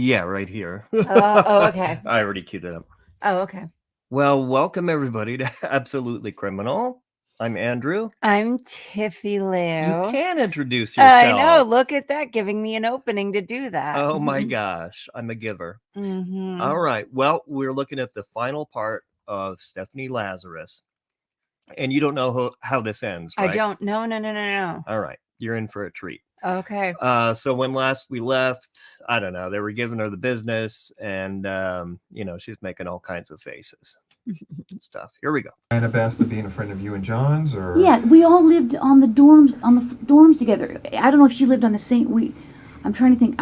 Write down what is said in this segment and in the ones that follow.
Yeah, right here. Okay. I already queued it up. Oh, okay. Well, welcome everybody to Absolutely Criminal. I'm Andrew. I'm Tiffie Lou. You can introduce yourself. I know. Look at that, giving me an opening to do that. Oh my gosh, I'm a giver. Mm-hmm. All right. Well, we're looking at the final part of Stephanie Lazarus. And you don't know how this ends, right? I don't. No. All right. You're in for a treat. Okay. So when last we left, I don't know, they were giving her the business and, she's making all kinds of faces and stuff. Here we go. Diana Basta being a friend of you and John's, or? Yeah, we all lived on the dorms together. I don't know if she lived on the same, I'm trying to think.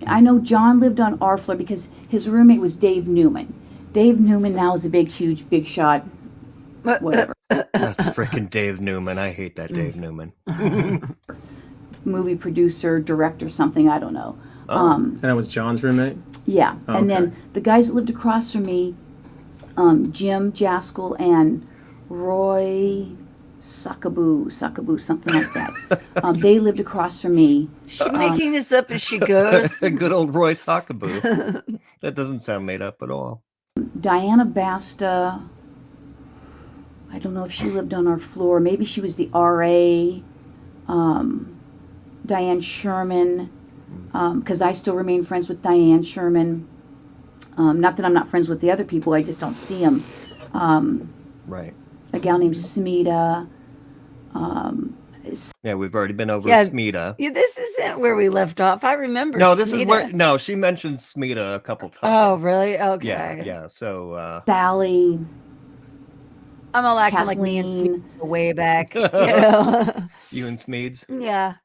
I know John lived on our floor because his roommate was Dave Newman. Dave Newman now is a big shot, whatever. That's freaking Dave Newman. I hate that Dave Newman. Movie producer, director, something, I don't know. And that was John's roommate? Yeah, Oh, and okay. then the guys that lived across from me, Jim Jaskell and Roy Suckaboo, something like that. They lived across from me. She's making this up as she goes. Good old Roy Sockaboo. That doesn't sound made up at all. Diana Basta, I don't know if she lived on our floor. Maybe she was the RA. Diane Sherman, because I still remain friends with Diane Sherman. Not that I'm not friends with the other people, I just don't see them. Right. A gal named Smita. Yeah, we've already been over Yeah. Smita. Yeah, this isn't where we left off. I remember. No, this is Smita. where. No, she mentioned Smita a couple times. Oh, really? Okay. Yeah. So. Sally. I'm all acting like me and Kathleen. Smita way back. You know? You and Smeeds. Yeah.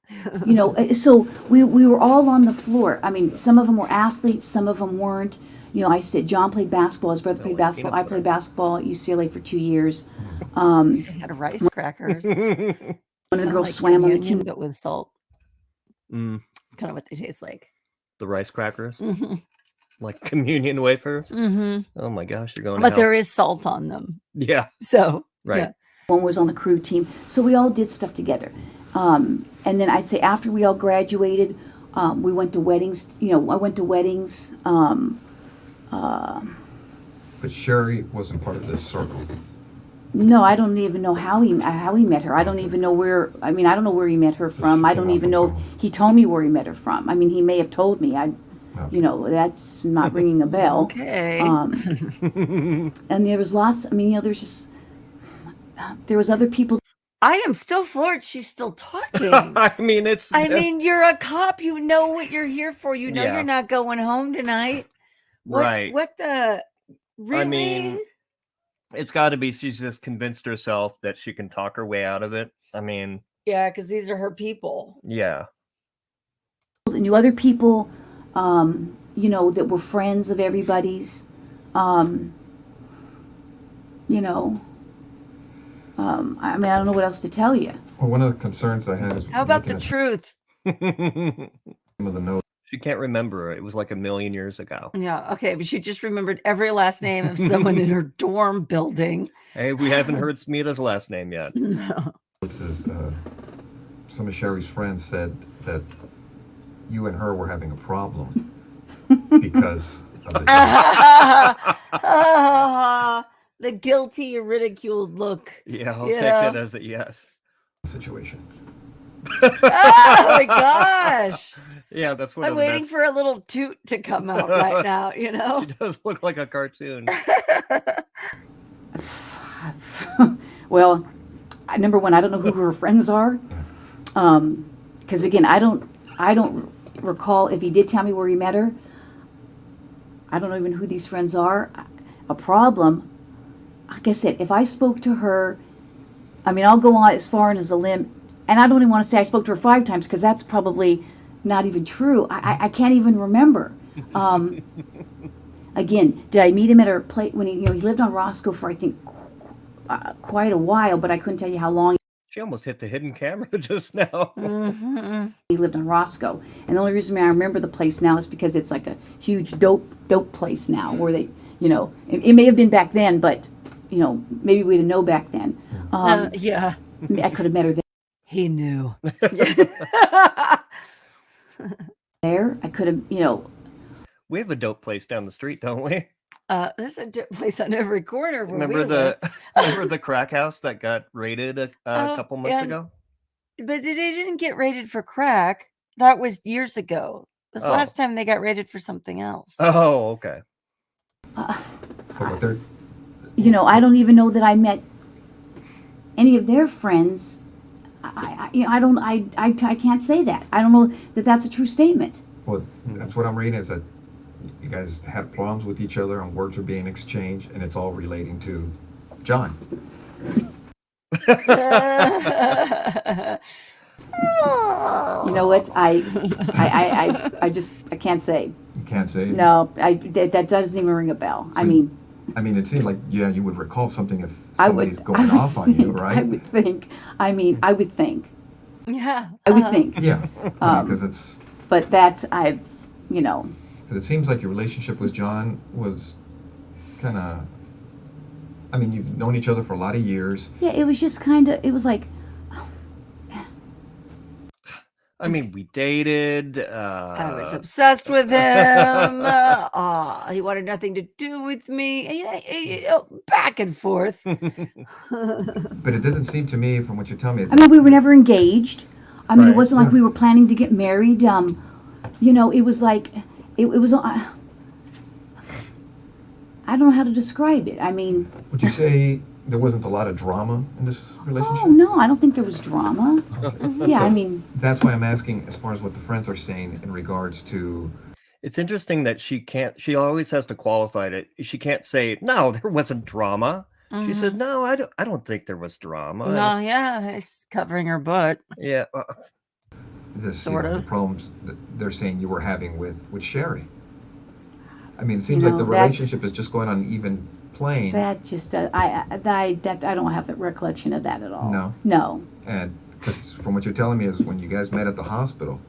So we were all on the floor. I mean, some of them were athletes, some of them weren't. I said John played basketball, his brother played basketball. I played basketball at UCLA for 2 years. They had rice crackers. One of the girls like swam on the communion, team. but with salt. Mm, It's kind of what they taste like. the rice crackers, Mm-hmm. like communion wafers. Mm-hmm. Oh my gosh, you're going. But to there is salt on them. Yeah. So Right. yeah. One was on the crew team. So we all did stuff together. And then I'd say after we all graduated, we went to weddings. I went to weddings. But Sherry wasn't part of this circle. No, I don't even know how he met her. I don't even know where. I mean, I don't know where he met her So from. she I don't came even off know. of He told me where he met her from. I mean, he may have told me. No. That's not ringing a bell. Okay. And there was lots. I mean, there was other people. I am still floored. She's still talking. I mean, you're a cop. You know what you're here for. You know Yeah. you're not going home tonight. Right. What the? Really? I mean, it's got to be she's just convinced herself that she can talk her way out of it. I mean, yeah, because these are her people. yeah. Knew other people, that were friends of everybody's. I mean, I don't know what else to tell you. Well, one of the concerns I had is How about the looking at truth? some of the notes. She can't remember. It was like a million years ago. Yeah, okay, but she just remembered every last name of someone in her dorm building. Hey, we haven't heard Smita's last name yet. No. Is, some of Sherry's friends said that you and her were having a problem because of the The guilty, ridiculed look. Yeah, I'll You take know? that as a yes. situation. Oh my gosh! Yeah, that's one I'm of the waiting best. for a little toot to come out right now. She does look like a cartoon. Well, number one, I don't know who her friends are, because again, I don't recall if he did tell me where he met her. I don't know even who these friends are. A problem. Like I said, if I spoke to her, I mean, I'll go on as far as a limb, and I don't even want to say I spoke to her 5 times because that's probably not even true. I can't even remember. Again, did I meet him at her place when he lived on Roscoe for I think quite a while, but I couldn't tell you how long. She almost hit the hidden camera just now. Mm-hmm. He lived on Roscoe, and the only reason I remember the place now is because it's like a huge dope place now, where they, it may have been back then, but maybe we didn't know back then. Yeah. I could have met her there. He knew. I could have, We have a dope place down the street, don't we? There's a place on every corner. Where Remember we live. remember the crack house that got raided a couple months ago? But they didn't get raided for crack. That was years ago. This last time they got raided for something else. Oh, okay. But they're, You know, I don't even know that I met any of their friends. I can't say that. I don't know that that's a true statement. well, that's what I'm reading is that you guys have problems with each other and words are being exchanged, and it's all relating to John. You know what? I can't say. You can't say. No, that doesn't even ring a bell. I mean, it seemed like you would recall something if I somebody's would going off on you, think- right? I would think. I mean, I would think. Yeah. I would think. Yeah, because But that you know. it seems like your relationship with John was kind of. I mean, you've known each other for a lot of years. Yeah, it was just kind of. It was like. I mean, we dated. I was obsessed with him. He wanted nothing to do with me. Back and forth. But it doesn't seem to me, from what you're telling me. I mean, we were never engaged. I mean, Right. it wasn't like we were planning to get married. You know, it was like it was. I don't know how to describe it. I mean. Would you say there wasn't a lot of drama in this relationship? Oh no, I don't think there was drama. Yeah, I mean. That's why I'm asking, as far as what the friends are saying in regards to. It's interesting that she always has to qualify it. She can't say, no, there wasn't drama. She said, no, I don't think there was drama. No, yeah, he's covering her butt. Yeah. Sort of. The problems that they're saying you were having with Sherry. I mean, it seems You like the know, that's- relationship is just going on an even plane. That just I don't have the recollection of that at all. No? No. And 'cause from what you're telling me is when you guys met at the hospital,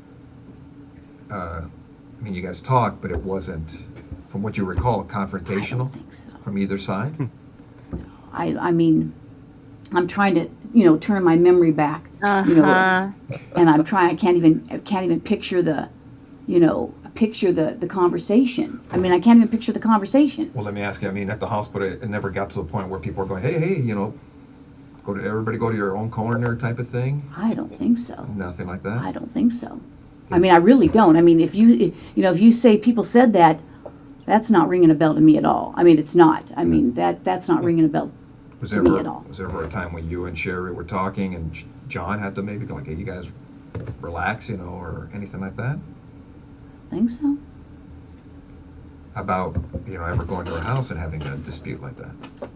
I mean, you guys talked, but it wasn't, from what you recall, confrontational I don't think so. from either side. I mean, I'm trying to turn my memory back. You know, and I'm trying. I can't even picture the conversation. I mean, I can't even picture the conversation. Well, let me ask you. I mean, at the hospital, it never got to the point where people are going, hey, everybody go to your own corner type of thing. I don't think so. Nothing like that. I don't think so. I mean, I really don't. I mean, if you say people said that, that's not ringing a bell to me at all. I mean, it's not. I mean, that's not ringing a bell to me at all. Was there ever a time when you and Sherry were talking and John had to maybe go like, hey, you guys relax, or anything like that? I think so. About, ever going to her house and having a dispute like that?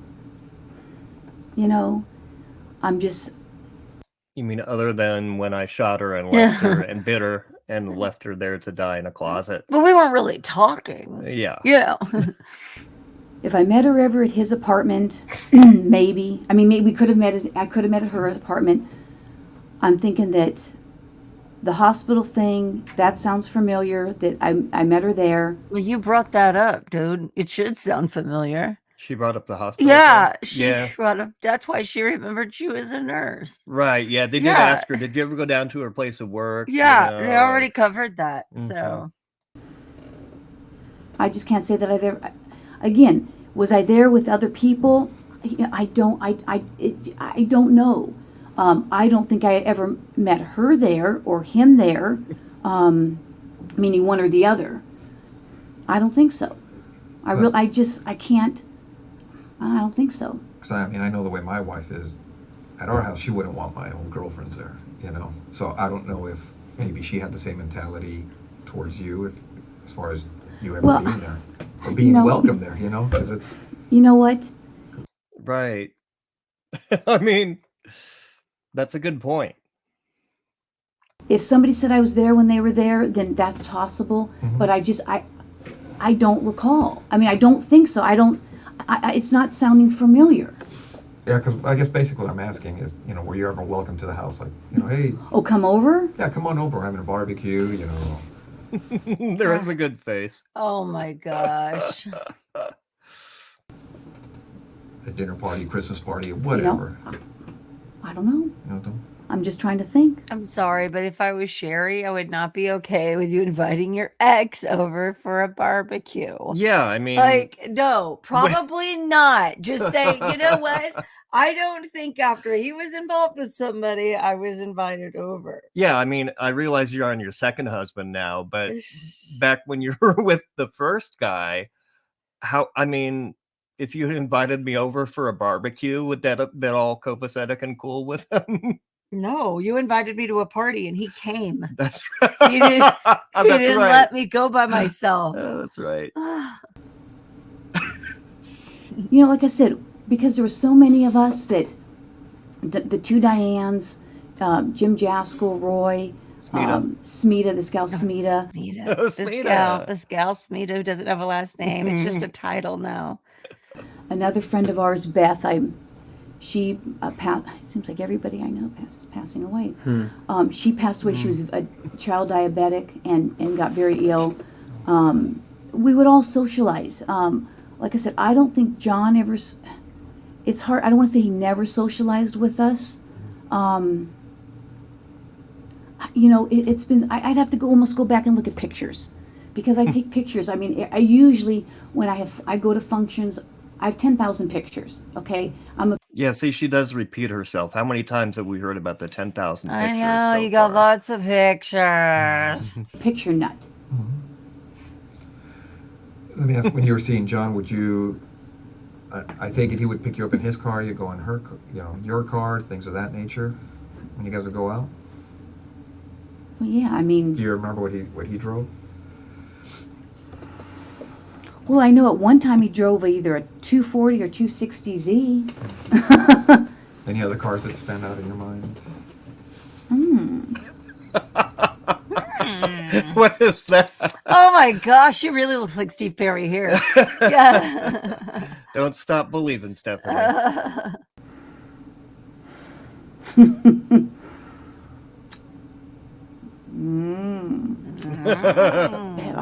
I'm just. You mean other than when I shot her and left her and bit her and left her there to die in a closet? But we weren't really talking. Yeah. If I met her ever at his apartment, maybe. I mean, maybe we could have met. I could have met at her apartment. I'm thinking that the hospital thing, that sounds familiar. That I met her there. Well, you brought that up, dude. It should sound familiar. She brought up the hospital. Yeah, thing? she brought up. That's why she remembered you as a nurse. Right. Yeah. They did ask her, did you ever go down to her place of work? Yeah, they already covered that. So I just can't say that I've ever. Again, was I there with other people? I don't. I don't know. I don't think I ever met her there or him there, meaning one or the other. I don't think so. I can't. I don't think so. Because I know the way my wife is. At our house, she wouldn't want my own girlfriends there, So I don't know if maybe she had the same mentality towards you, as far as you ever being there. Or being welcome there, because it's. You know what? Right. I mean, that's a good point. If somebody said I was there when they were there, then that's possible. Mm-hmm. But I don't recall. I mean, I don't think so. It's not sounding familiar. Yeah, because I guess basically what I'm asking is, were you ever welcome to the house? Like, hey. Oh, come over? Yeah, come on over. We're having a barbecue, There is a good face. oh my gosh. A dinner party, Christmas party, whatever. I don't know. I'm just trying to think. I'm sorry, but if I was Sherry, I would not be okay with you inviting your ex over for a barbecue. Yeah, I mean, Like, no, probably not. Just say, you know what? I don't think after he was involved with somebody, I was invited over. yeah, I mean, I realize you're on your second husband now, but back when you were with the first guy, I mean, if you had invited me over for a barbecue, would that have been all copacetic and cool with him? No, you invited me to a party and he came. That's right. He didn't, he That's didn't right. let me go by myself. That's right. You know, like I said, because there were so many of us that the two Dianes, Jim Jaskell, Roy, Smita, this gal Smita. This gal Smita who doesn't have a last name. It's just a title now. Another friend of ours, Beth. She seems like everybody I know is passing away. She passed away. She was a child diabetic and got very ill. We would all socialize. Like I said, I don't think John ever. It's hard. I don't want to say he never socialized with us. You know, it's been. I'd have to almost go back and look at pictures, because I take pictures. I mean, I usually when I go to functions, I have 10,000 pictures. Okay, Yeah, see, she does repeat herself. How many times have we heard about the 10,000 pictures? I know, so you got far? lots of pictures. picture nut. Let me ask, when you were seeing John, would you, I take it he would pick you up in his car, you go in her, your car, things of that nature, when you guys would go out? Well, yeah, I mean. Do you remember what he drove? Well, I know at one time he drove either a 240 or 260Z. Any other cars that stand out in your mind? What is that? Oh my gosh, you really look like Steve Perry here. Yeah. Don't stop believing, Stephanie.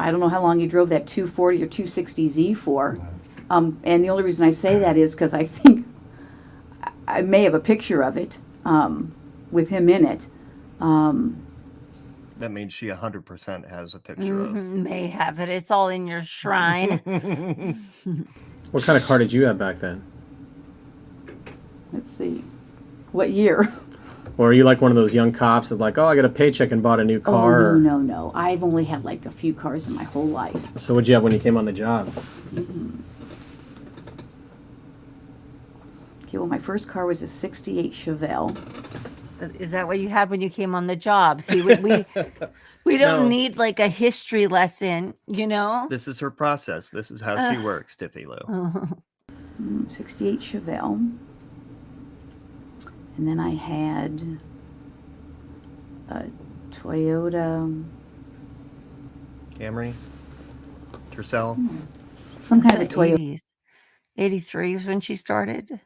I don't know how long he drove that 240 or 260Z for. And the only reason I say that is because I think I may have a picture of it with him in it. That means she 100% has a picture of. May have it. It's all in your shrine. What kind of car did you have back then? Let's see. What year? Or are you like one of those young cops that like, oh, I got a paycheck and bought a new car? Oh, no. I've only had like a few cars in my whole life. So what'd you have when you came on the job? Okay, well, my first car was a 68 Chevelle. Is that what you had when you came on the job? See, we don't need like a history lesson, you know? This is her process. This is how she works, Tiffie Lou. 68 Chevelle. And then I had a Toyota Camry? Tercel? Some kind of a Toyota. 80s. 83 was when she started.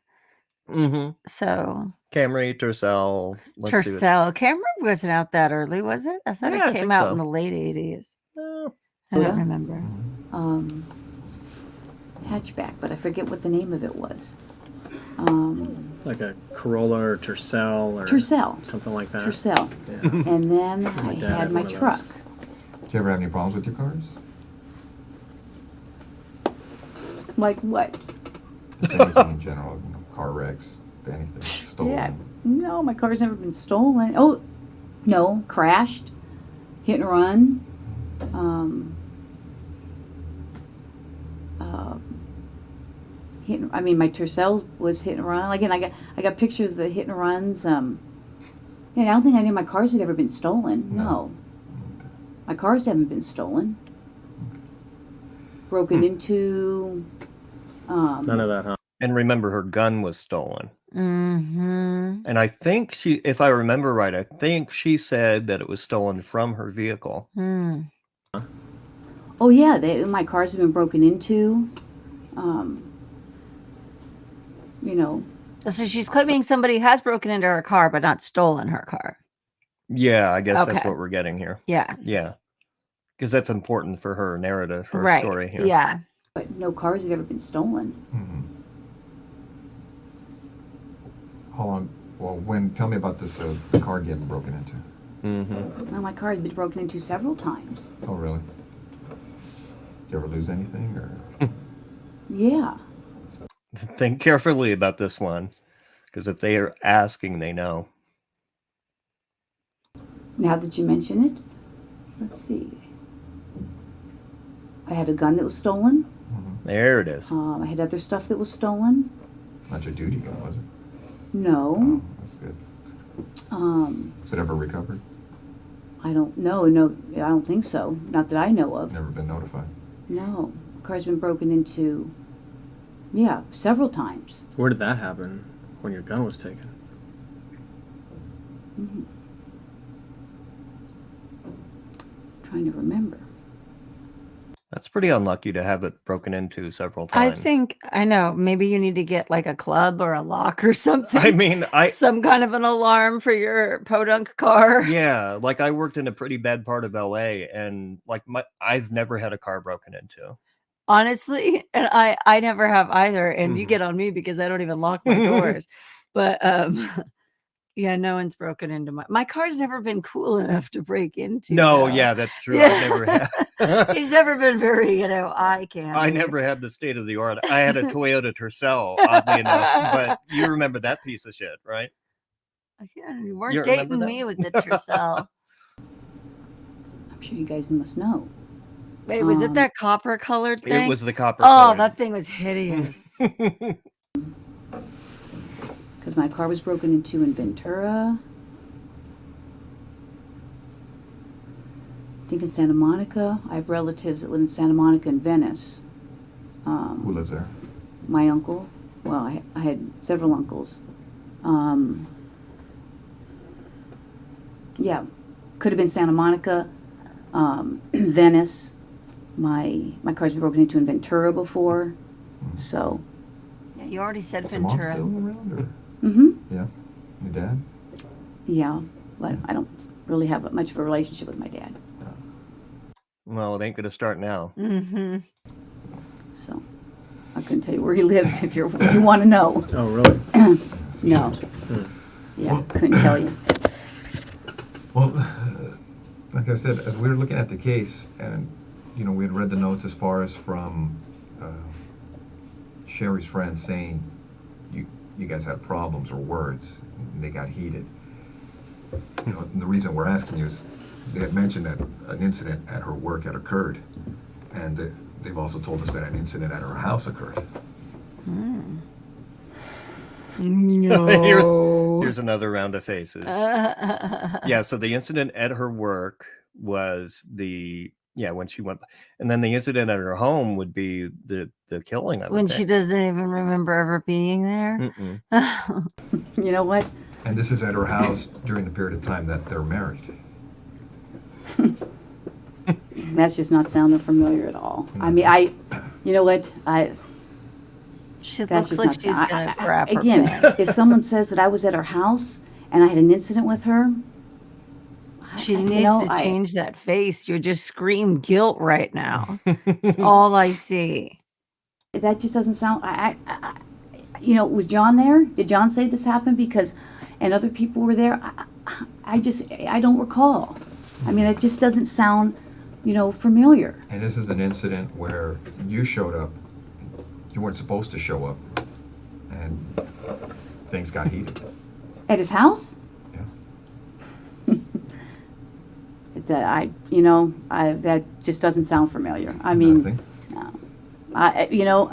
So Camry, Tercel. Tercel. Camry wasn't out that early, was it? I thought it came out in the late 80s. I don't remember. Hatchback, but I forget what the name of it was. Like a Corolla or Tercel or something like that. Tercel. Yeah. And then I had my truck. Did you ever have any problems with your cars? Like what? Just anything in general, car wrecks, anything stolen? Yeah. No, my car's never been stolen. Oh, no, crashed, hit and run. My Tercel was hit and run. Again, I got pictures of the hit and runs. I don't think any of my cars had ever been stolen. No. My cars haven't been stolen. Broken into. None of that, huh? And remember, her gun was stolen. And I think if I remember right, I think she said that it was stolen from her vehicle. Oh yeah, my cars have been broken into. So she's claiming somebody has broken into her car, but not stolen her car. Yeah, I guess that's what we're getting here. Yeah. Yeah. Because that's important for her narrative, her story here. Yeah. But no cars have ever been stolen. How long Well, tell me about this car getting broken into. Mm-hmm. Well, my car has been broken into several times. Oh, really? Did you ever lose anything, or? Yeah. Think carefully about this one, because if they are asking, they know. Now that you mention it, let's see. I had a gun that was stolen. There it is. I had other stuff that was stolen. Not your duty gun, was it? No. Oh, that's good. Was it ever recovered? I don't know. No, I don't think so. Not that I know of. Never been notified? No. The car's been broken into, yeah, several times. Where did that happen? When your gun was taken? Mm-hmm. Trying to remember. That's pretty unlucky to have it broken into several times. I know, maybe you need to get like a club or a lock or something. I mean, some kind of an alarm for your podunk car. Yeah, like I worked in a pretty bad part of LA, and like I've never had a car broken into. Honestly, and I never have either, and you get on me because I don't even lock my doors. But yeah, no one's broken into my car's never been cool enough to break into. No, though. yeah, that's true. Yeah. I've never had. He's never been very, eye candy. I never had the state of the art. I had a Toyota Tercel, oddly enough, but you remember that piece of shit, right? Yeah, you weren't dating me with the Tercel. I'm sure you guys must know. Wait, was it that copper colored thing? It was the copper. Oh, that thing was hideous. Because my car was broken into in Ventura. I think in Santa Monica. I have relatives that live in Santa Monica and Venice. Who lives there? My uncle. Well, I had several uncles. Yeah, could have been Santa Monica, Venice. My car's been broken into in Ventura before, so. Yeah, you already said Your mom Ventura. still around, or? Mm-hmm. Yeah. Your dad? Yeah, but I don't really have much of a relationship with my dad. Well, it ain't gonna start now. Mm-hmm. So I couldn't tell you where he lives if you want to know. Oh, really? No. Yeah, couldn't tell you. Well, like I said, as we were looking at the case, and we had read the notes as far as from Sherry's friend saying you guys had problems or words, and they got heated. And the reason we're asking you is they had mentioned that an incident at her work had occurred, and they've also told us that an incident at her house occurred. No. Here's another round of faces. Yeah, so the incident at her work was when she went, and then the incident at her home would be the killing. When she doesn't even remember ever being there. You know what? And this is at her house during the period of time that they're married. That's just not sounding familiar at all. I mean, you know what? She looks like she's gonna crap her again, pants. if someone says that I was at her house and I had an incident with her, she needs to change that face. You just scream guilt right now. It's all I see. That just doesn't sound. Was John there? Did John say this happened? And other people were there. I don't recall. I mean, it just doesn't sound, familiar. And this is an incident where you showed up. You weren't supposed to show up, and things got heated. At his house? Yeah. That just doesn't sound familiar. I mean, no.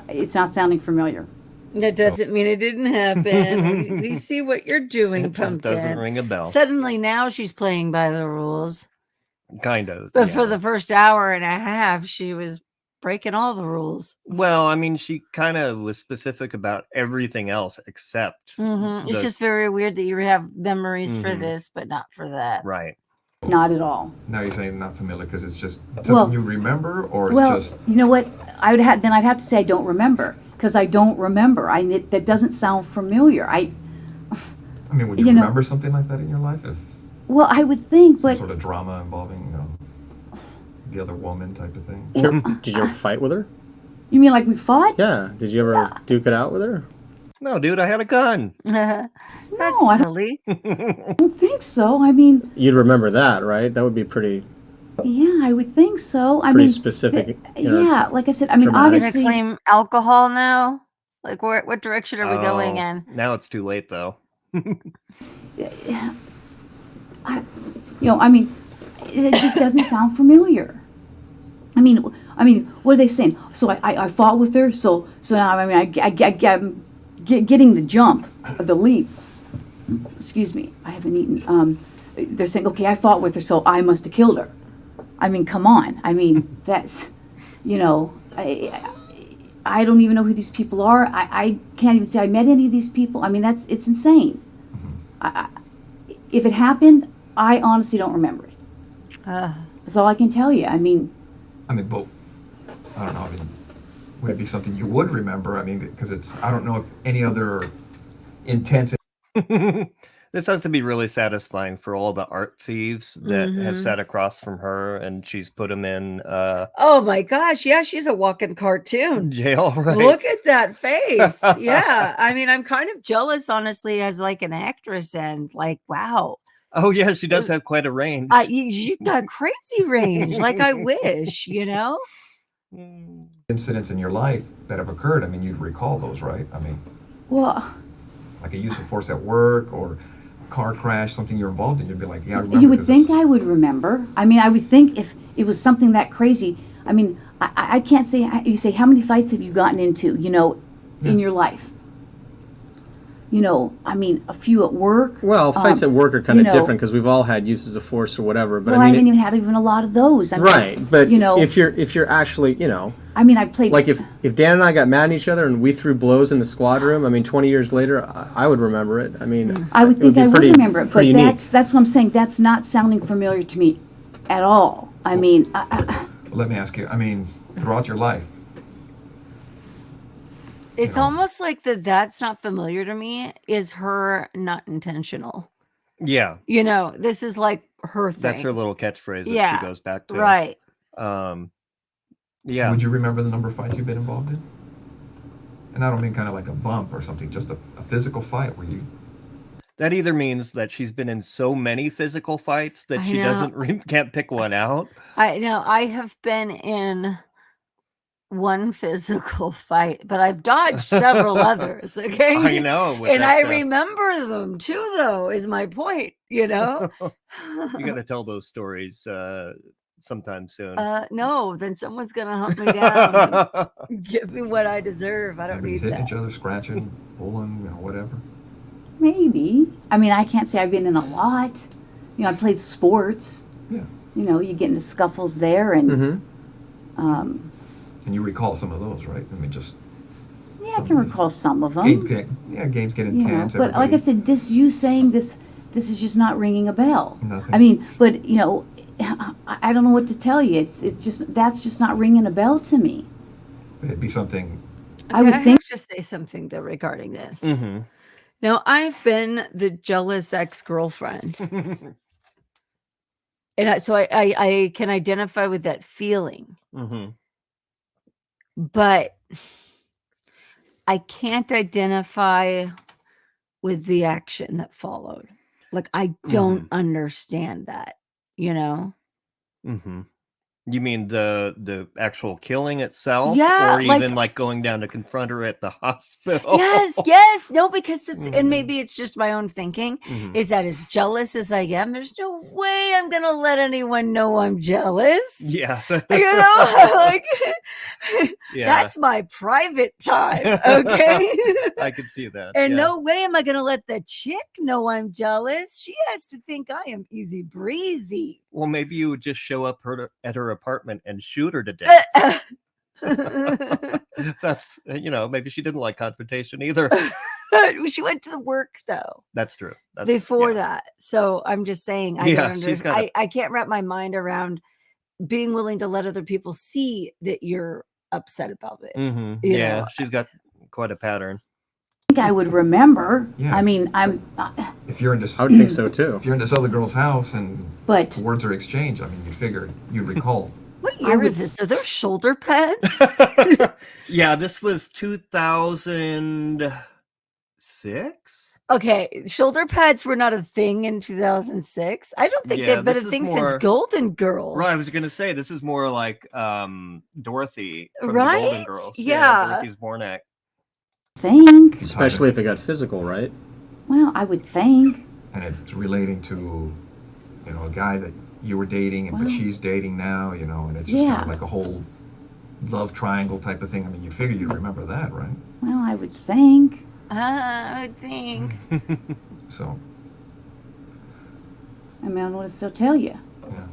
It's not sounding familiar. That doesn't mean it didn't happen. We see what you're doing, It just Pumpkin. doesn't ring a bell. Suddenly now she's playing by the rules. Kind of. But for the first hour and a half, she was breaking all the rules. Well, I mean, she kind of was specific about everything else except. It's just very weird that you have memories for this, but not for that. Right. Not at all. Now you're saying not familiar because it's just something you remember, or it's just. You know what? I'd have to say I don't remember, because I don't remember. That doesn't sound familiar. I mean, would you remember something like that in your life? Well, I would think, but some sort of drama involving the other woman type of thing. Did you ever fight with her? You mean like we fought? Yeah. Did you ever duke it out with her? No, dude, I had a gun. That's No, silly. I don't think so. I mean, You'd remember that, right? That would be pretty yeah, I would think so. I pretty mean, specific. yeah, like I said, I mean, dramatic. Gonna obviously, claim alcohol now? Like, what direction are we going Oh, in? now it's too late, though. I mean, it just doesn't sound familiar. I mean, what are they saying? So I fought with her, so now I mean, I'm getting the jump, the leap. Excuse me, I haven't eaten. They're saying, okay, I fought with her, so I must have killed her. I mean, come on. I mean, that's, I don't even know who these people are. I can't even say I met any of these people. I mean, it's insane. If it happened, I honestly don't remember it. That's all I can tell you. I mean, but I don't know. I mean, would it be something you would remember? I mean, because I don't know if any other intense. This has to be really satisfying for all the art thieves that have sat across from her, and she's put them in Oh my gosh, yeah, she's a walking cartoon. jail, right? Look at that face. Yeah. I mean, I'm kind of jealous, honestly, as like an actress, and like, wow. Oh yeah, she does have quite a range. You got crazy range. Like, I wish, Incidents in your life that have occurred. I mean, you'd recall those, right? I mean, well, like a use of force at work or a car crash, something you're involved in. You'd be like, yeah, I remember. You would think I would remember. I mean, I would think if it was something that crazy. I mean, I can't say. You say, how many fights have you gotten into? In your life. I mean, a few at work. Well, fights at work are kind of different because we've all had uses of force or whatever. But well, I mean, haven't even had even a lot of those. I mean, right, but if you're actually, I mean, I played. Like if Dan and I got mad at each other and we threw blows in the squad room, I mean, 20 years later, I would remember it. I mean, I would think I would remember it, but unique. that's what I'm saying. That's not sounding familiar to me at all. I mean, let me ask you. I mean, throughout your life. it's almost like that's not familiar to me is her not intentional. Yeah. This is like her thing. That's her little catchphrase that she goes back to. Right. Yeah. Would you remember the number of fights you've been involved in? And I don't mean kind of like a bump or something, just a physical fight where you. That either means that she's been in so many physical fights that she can't pick one out. I know. I have been in one physical fight, but I've dodged several others. Okay. I know. And I remember them too, though, is my point, You got to tell those stories sometime soon. No, then someone's going to hunt me down and give me what I deserve. I don't need that. Hitting each other, scratching, pulling, whatever. Maybe. I mean, I can't say I've been in a lot. I played sports. Yeah. You get into scuffles there, and and you recall some of those, right? I mean, just. Yeah, I can recall some of them. Games get intense. But like I said, you saying this is just not ringing a bell. Nothing. I mean, but I don't know what to tell you. That's just not ringing a bell to me. It'd be something. I would think. Have to say something though regarding this. Mm-hmm. Now, I've been the jealous ex-girlfriend. And so I can identify with that feeling. Mm-hmm. But I can't identify with the action that followed. Like, I don't understand that, Mm-hmm. You mean the actual killing itself? Yeah. Or even like going down to confront her at the hospital? Yes. No, because, and maybe it's just my own thinking, is that as jealous as I am, there's no way I'm going to let anyone know I'm jealous. Yeah. Like, that's my private time. Okay. I can see that. And no way am I going to let the chick know I'm jealous. She has to think I am easy breezy. Well, maybe you would just show up at her apartment and shoot her to death. That's, maybe she didn't like confrontation either. She went to the work, though. That's true. Before that. So I'm just saying, I can't wrap my mind around being willing to let other people see that you're upset about it. Mm-hmm. She's got quite a pattern. I think I would remember. Yeah. I mean, if you're in this, I would think so too. If you're in this other girl's house and words are exchanged, I mean, you recall. What year is this? Are those shoulder pads? Yeah, this was 2000. 2006. Okay, shoulder pads were not a thing in 2006. I don't think they've been a thing since Golden Girls. Right, I was going to say this is more like Dorothy from the Right? Golden Girls. Yeah. Dorothy Zbornak. Think. Especially if it got physical, right? Well, I would think. And it's relating to, you know, a guy that you were dating, but she's dating now, you know, and it's just kind of like a whole love triangle type of thing. I mean, you figure you remember that, right? Well, I would think. I would think. So. I mean, I don't know what to still tell you. Yeah.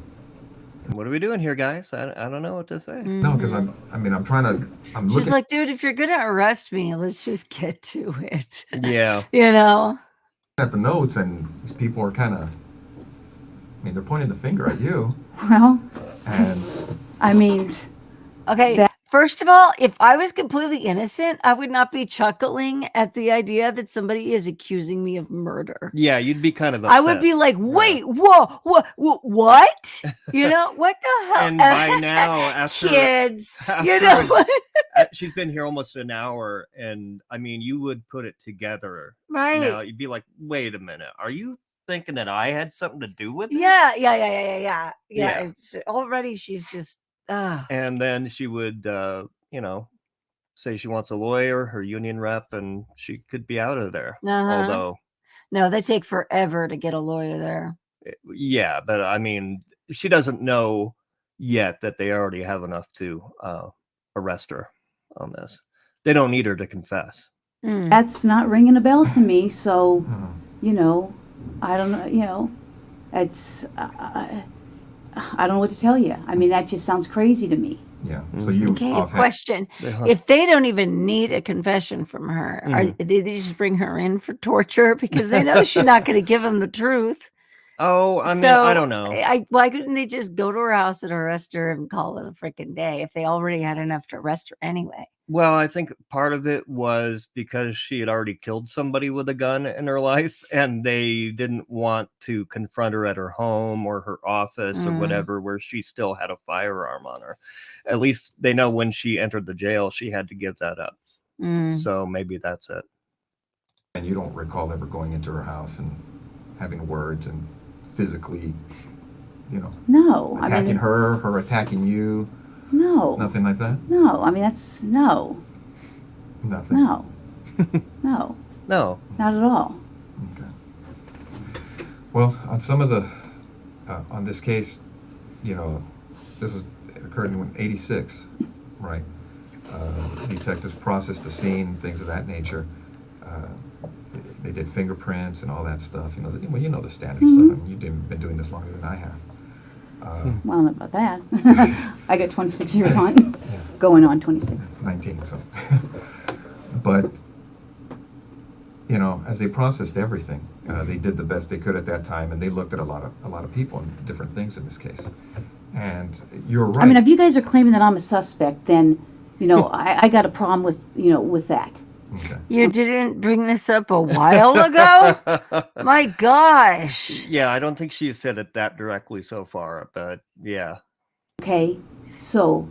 What are we doing here, guys? I don't know what to say. No, because I'm trying to. She's like, dude, if you're gonna arrest me, let's just get to it. Yeah. You know. At the notes, and these people are kind of. I mean, they're pointing the finger at you. Well. And. I mean. Okay. First of all, if I was completely innocent, I would not be chuckling at the idea that somebody is accusing me of murder. Yeah, you'd be kind of upset. I would be like, wait, whoa, what? You know, what the hell? And by now, after kids, you know, she's been here almost an hour, and I mean, you would put it together. Right. Now, you'd be like, wait a minute, are you thinking that I had something to do with it? Yeah. It's already, she's just, And then she would, you know, say she wants a lawyer, her union rep, and she could be out of there. Although, no, they take forever to get a lawyer there. Yeah, but I mean, she doesn't know yet that they already have enough to arrest her on this. They don't need her to confess. That's not ringing a bell to me. So, you know, I don't know. You know, it's. I don't know what to tell you. I mean, that just sounds crazy to me. Yeah. So you. Okay. Question: if they don't even need a confession from her, they just bring her in for torture because they know she's not going to give them the truth? Oh, I mean, I don't know. Why couldn't they just go to her house and arrest her and call it a freaking day if they already had enough to arrest her anyway? Well, I think part of it was because she had already killed somebody with a gun in her life, and they didn't want to confront her at her home or her office or whatever, where she still had a firearm on her. At least they know when she entered the jail, she had to give that up. So maybe that's it. And you don't recall ever going into her house and having words and physically, you know, attacking her attacking you. No. Nothing like that? No. I mean, that's no. Nothing? No. No. No. Not at all. Okay. Well, on some of the, on this case, you know, it occurred in 86, right? Detectives processed the scene, things of that nature. They did fingerprints and all that stuff. You know, well, you know the standard stuff. I mean, you've been doing this longer than I have. Well, not about that. I got 26 years on, going on 26. 19, so. But, you know, as they processed everything, they did the best they could at that time, and they looked at a lot of people and different things in this case. And you're right. I mean, if you guys are claiming that I'm a suspect, then, you know, I got a problem with, you know, with that. Okay. You didn't bring this up a while ago? My gosh. Yeah, I don't think she said it that directly so far, but yeah. Okay, so,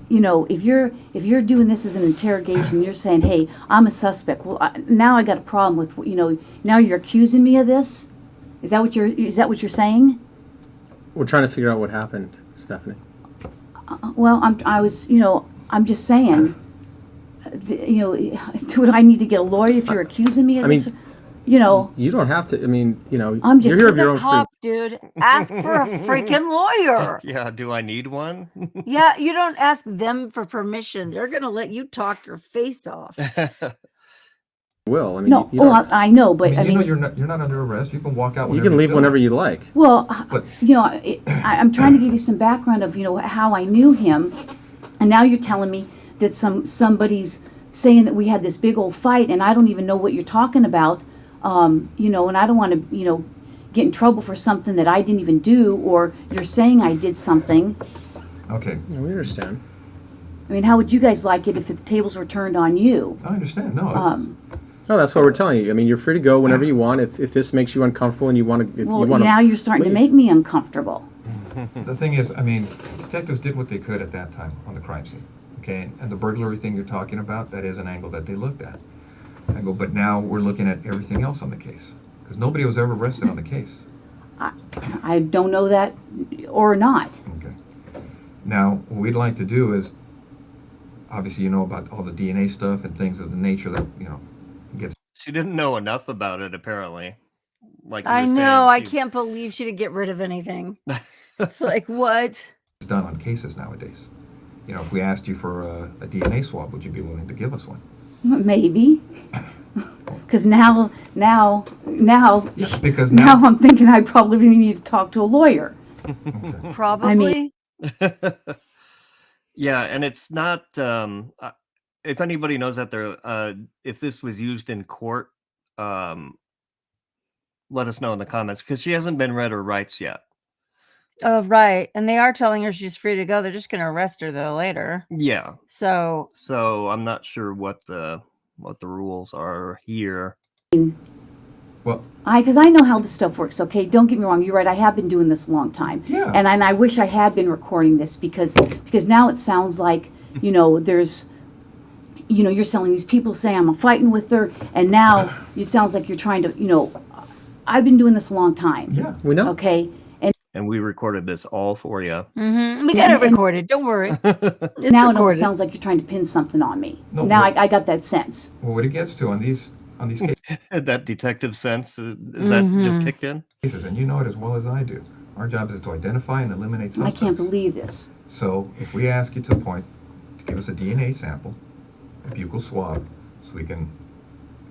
you know, if you're doing this as an interrogation, you're saying, hey, I'm a suspect. Well, now I got a problem with, you know, now you're accusing me of this? Is that what you're saying? We're trying to figure out what happened, Stephanie. Well, I'm just saying. You know, do I need to get a lawyer if you're accusing me of this? You know, you don't have to. I mean, you know, I'm just you're here of your own cop, dude. Ask for a freaking lawyer. Yeah, do I need one? Yeah, you don't ask them for permission. They're gonna let you talk your face off. Will I mean? No, I know, but I mean, you know, you're not under arrest. You can walk out. You can leave whenever you like. Well, but, you know, I'm trying to give you some background of, you know, how I knew him, and now you're telling me that somebody's saying that we had this big old fight, and I don't even know what you're talking about, you know, and I don't want to, you know, get in trouble for something that I didn't even do, or you're saying I did something. Okay. Yeah, we understand. I mean, how would you guys like it if the tables were turned on you? I understand. No. No, that's what we're telling you. I mean, you're free to go whenever you want. If this makes you uncomfortable and you want to, now you're starting to make me uncomfortable. The thing is, I mean, detectives did what they could at that time on the crime scene. Okay, and the burglary thing you're talking about, that is an angle that they looked at. go, but now we're looking at everything else on the case. Because nobody was ever arrested on the case. I don't know that or not. Okay. Now, what we'd like to do is, obviously you know about all the DNA stuff and things of the nature that, gets... She didn't know enough about it, apparently. Like you I were know. I saying, can't believe she didn't get rid of anything. It's like, what? It's done on cases nowadays. If we asked you for a DNA swab, would you be willing to give us one? Maybe. Because now Because now I'm thinking I probably need to talk to a lawyer. Okay. Probably. Yeah, and it's not. If anybody knows out there, if this was used in court, let us know in the comments, because she hasn't been read her rights yet. Oh, right. And they are telling her she's free to go. They're just going to arrest her though later. Yeah. So I'm not sure what the rules are here. Well, because I know how this stuff works, okay? Don't get me wrong. You're right. I have been doing this a long time. Yeah. And I wish I had been recording this because now it sounds like, there's, you're selling these people saying I'm fighting with her, and now it sounds like you're trying to, I've been doing this a long time. yeah. We know. Okay? And we recorded this all for you. we got it recorded. Don't worry. It's Now it recorded. sounds like you're trying to pin something on me. No, now but- I got that sense. Well, what it gets to on these cases, That detective sense, is that just kicked in? and you know it as well as I do, our job is to identify and eliminate I suspects. can't believe this. So if we ask you to the point to give us a DNA sample, a buccal swab, so we can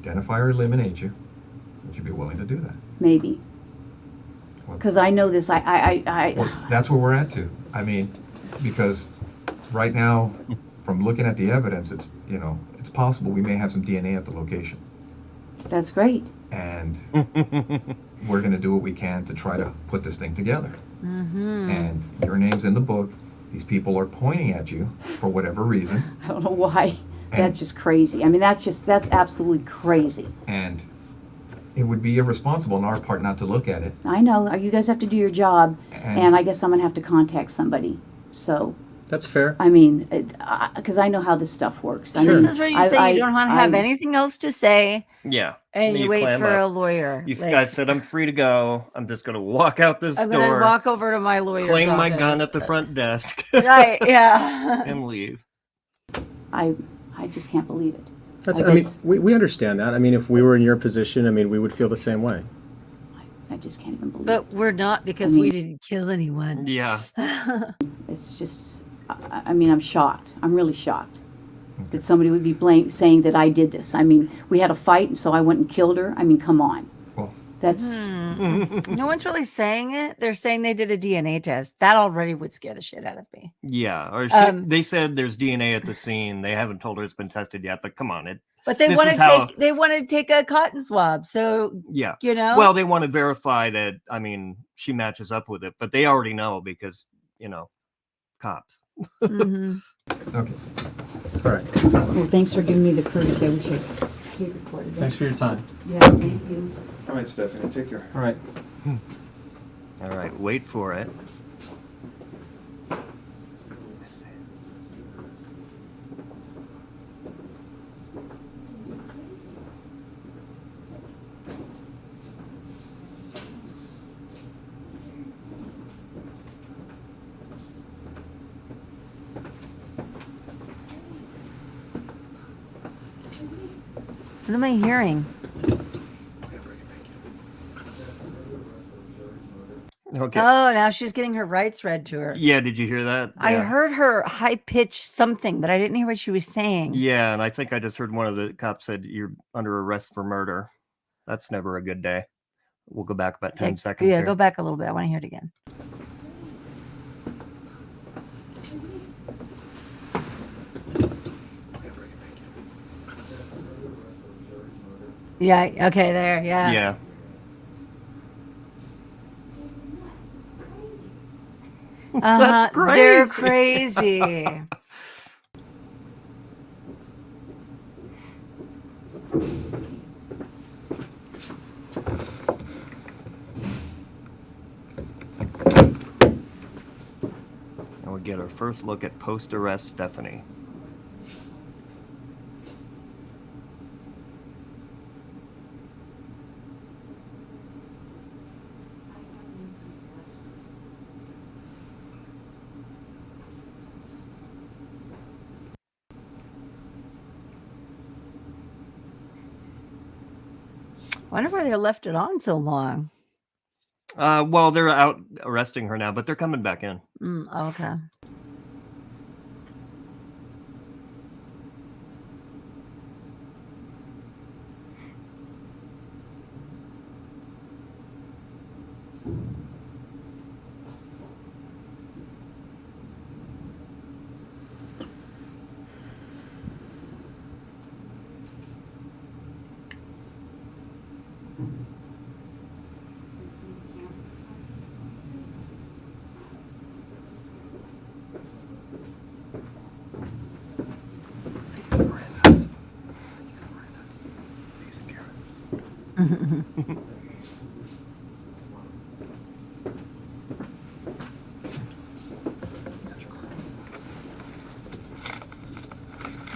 identify or eliminate you, would you be willing to do that? Maybe. Well, Because I know this. well, that's where we're at too. I mean, because right now, from looking at the evidence, it's it's possible we may have some DNA at the location, That's great. and we're going to do what we can to try to put this thing together. And your name's in the book. These people are pointing at you for whatever reason. I don't know why. And- That's just crazy. I mean, that's absolutely crazy. And it would be irresponsible on our part not to look at it. I know. You guys have to do your job, And- and I guess I'm gonna have to contact somebody. So, That's fair. I mean, because I know how this stuff works. I This mean, is where you say you don't want to have I- anything else to say, Yeah. and you wait clam for a up. lawyer. You Like, guys said I'm free to go. I'm just going to walk out this I'm going door, to walk over to my lawyer's claim my office. gun at the front desk, Right, yeah. and leave. I just can't believe it. That's. Like I mean, it's- we understand that. I mean, if we were in your position, I mean, we would feel the same way. I just can't even believe it. But we're not, because I mean- we didn't kill anyone. Yeah. It's just, I mean, I'm shocked. I'm really shocked that somebody would be saying that I did this. I mean, we had a fight, and so I went and killed her. I mean, come on. Well, That's, No one's really saying it. They're saying they did a DNA test. That already would scare the shit out of me. Yeah. Or they said there's DNA at the scene. They haven't told her it's been tested yet, but come on. But they This want is to how- they want to take a cotton swab. So, Yeah. well, they want to verify that, she matches up with it, but they already know because, cops. mhm. okay. All right. well, thanks for giving me the courtesy. I wish I could record it. Thanks for your time. Yeah, thank you. All right, Stephanie, take care. All right. All right. Wait for it. What am I hearing? Okay. Oh, now she's getting her rights read to her. Yeah. Did you hear that? I Yeah. heard her high pitched something, but I didn't hear what she was saying. Yeah, and I think I just heard one of the cops said you're under arrest for murder. That's never a good day. We'll go back about 10 seconds. Yeah, here. go back a little bit. I want to hear it again. Yeah, okay, there, yeah. Yeah. That's They're crazy. crazy. And we get our first look at post-arrest Stephanie. Wonder why they left it on so long. Well, they're out arresting her now, but they're coming back in. Okay.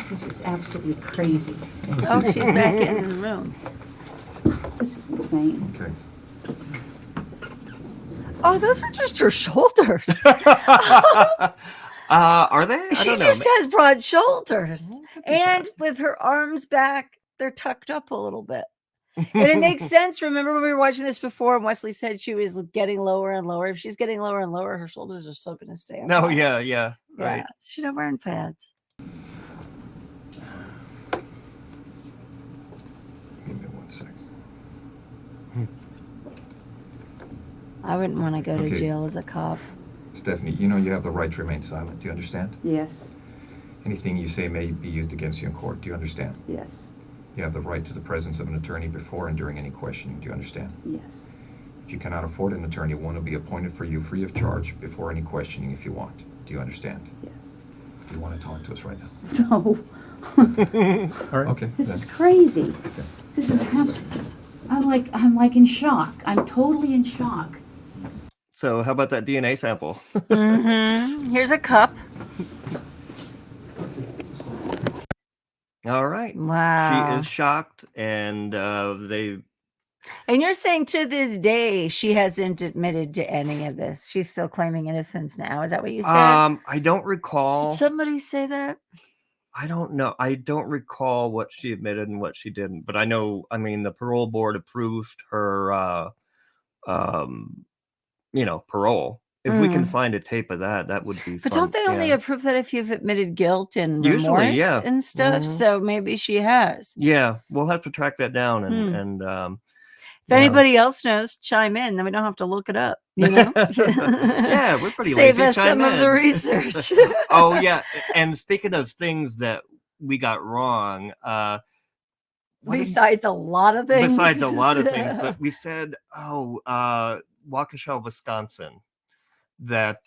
This is absolutely crazy. Oh, she's back in the room. This is insane. Okay. Oh, those are just her shoulders. Are they? She just has broad shoulders. And with her arms back, they're tucked up a little bit. And it makes sense. Remember when we were watching this before and Wesley said she was getting lower and lower? If she's getting lower and lower, her shoulders are still going to stay up. No, high. yeah, right. Yeah, she's not wearing pads. Give me 1 second. I wouldn't want to go to Okay. jail as a cop. Stephanie, you know you have the right to remain silent. Do you understand? Yes. Anything you say may be used against you in court. Do you understand? Yes. You have the right to the presence of an attorney before and during any questioning. Do you understand? Yes. If you cannot afford an attorney, one will be appointed for you free of charge before any questioning if you want. Do you understand? Yes. Do you want to talk to us right now? No. All right. Okay. This then. is crazy. Okay. This is I'm like in shock. I'm totally in shock. So how about that DNA sample? Here's a cup. All right. Wow. She is shocked, and they. And you're saying to this day she hasn't admitted to any of this. She's still claiming innocence now. Is that what you said? I don't recall. Did somebody say that? I don't know. I don't recall what she admitted and what she didn't. But I know. I mean, the parole board approved her. Parole. If we can find a tape of that, that would be. But fun. don't they only Yeah. approve that if you've admitted guilt and Usually, remorse yeah. and stuff? So maybe she has. Yeah, we'll have to track that down and If anybody else knows, chime in. Then we don't have to look it up. You know? Yeah, we're pretty Save lazy. us Chime some of the in. research. Oh yeah, and speaking of things that we got wrong, besides a lot of things. Besides a lot of things, but we said, Waukesha, Wisconsin. That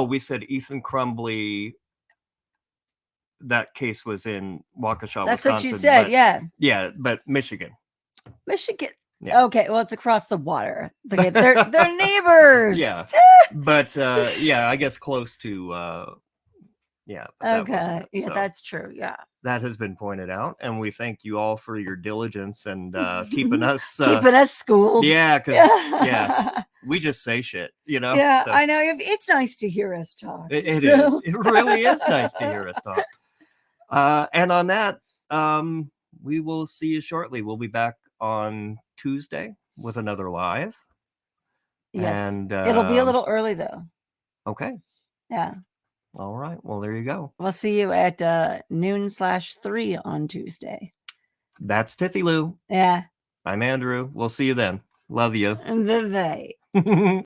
we said Ethan Crumbly. That case was in Waukesha, That's Wisconsin. what you said, yeah. Yeah, but Michigan. Michigan. Yeah. Okay, well, it's across the water. They're neighbors. Yeah, but I guess close to. Yeah. Okay. Yeah, that's true. Yeah. That has been pointed out, and we thank you all for your diligence and keeping us schooled. Yeah, because we just say shit, Yeah, so. I know. It's nice to hear us talk. It is. It really is nice to hear us talk. And on that, we will see you shortly. We'll be back on Tuesday with another live. Yes, and it'll be a little early though. Okay. Yeah. All right. Well, there you go. We'll see you at noon/3 on Tuesday. That's Tiffie Lou. Yeah. I'm Andrew. We'll see you then. Love you. Bye-bye.